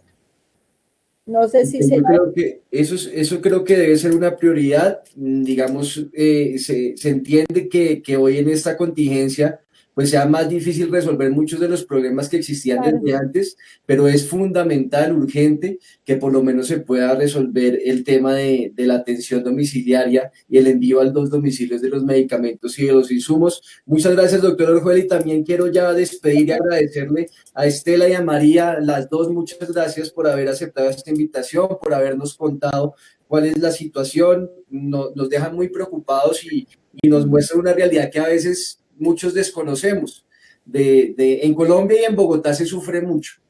No sé si yo creo que eso creo que debe ser una prioridad. Digamos, se entiende que hoy en esta contingencia pues sea más difícil resolver muchos de los problemas que existían desde antes, pero es fundamental, urgente, que por lo menos se pueda resolver el tema de la atención domiciliaria y el envío a los domicilios de los medicamentos y de los insumos. Muchas gracias, doctor Orjuela, y también quiero ya despedir y agradecerle a Estela y a María, las dos, muchas gracias por haber aceptado esta invitación, por habernos contado cuál es la situación. Nos dejan muy preocupados y nos muestra una realidad que a veces muchos desconocemos. En Colombia y en Bogotá se sufre mucho.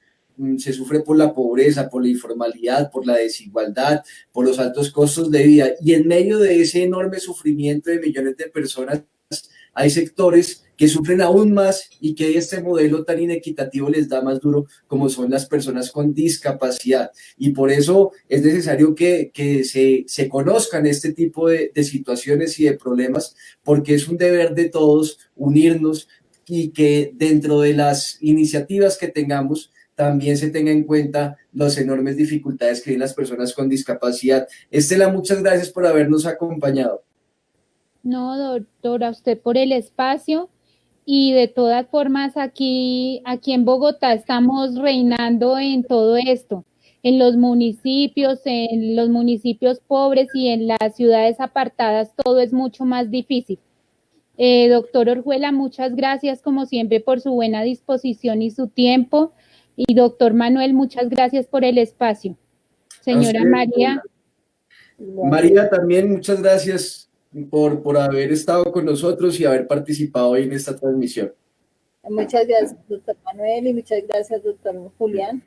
Se sufre por la pobreza, por la informalidad, por la desigualdad, por los altos costos de vida. Y en medio de ese enorme sufrimiento de millones de personas, hay sectores que sufren aún más y que este modelo tan inequitativo les da más duro, como son las personas con discapacidad. Y por eso es necesario que se conozcan este tipo de situaciones y de problemas, porque es un deber de todos unirnos y que dentro de las iniciativas que tengamos también se tenga en cuenta las enormes dificultades que tienen las personas con discapacidad. Estela, muchas gracias por habernos acompañado. No, doctora, a usted por el espacio y de todas formas aquí en Bogotá estamos reinando en todo esto, en los municipios pobres y en las ciudades apartadas todo es mucho más difícil. Doctor Orjuela, muchas gracias como siempre por su buena disposición y su tiempo. Y doctor Manuel, muchas gracias por el espacio. Señora María. María, también muchas gracias por haber estado con nosotros y haber participado hoy en esta transmisión. Muchas gracias, doctor Manuel, y muchas gracias, doctor Julián.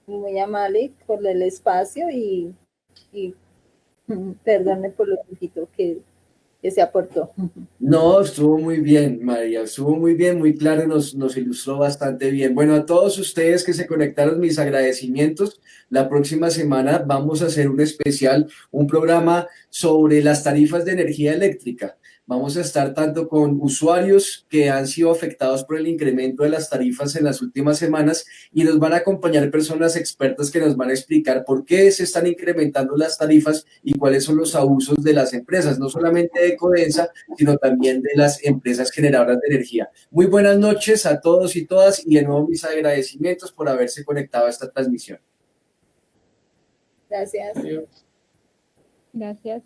Muy amable por el espacio y perdone por lo poquito que se aportó. No, estuvo muy bien, María, estuvo muy bien, muy claro, nos ilustró bastante bien. Bueno, a todos ustedes que se conectaron, mis agradecimientos. La próxima semana vamos a hacer un especial, un programa sobre las tarifas de energía eléctrica. Vamos a estar tanto con usuarios que han sido afectados por el incremento de las tarifas en las últimas semanas y nos van a acompañar personas expertas que nos van a explicar por qué se están incrementando las tarifas y cuáles son los abusos de las empresas, no solamente de Codensa, sino también de las empresas generadoras de energía. Muy buenas noches a todos y todas y de nuevo mis agradecimientos por haberse conectado a esta transmisión. Gracias. Gracias.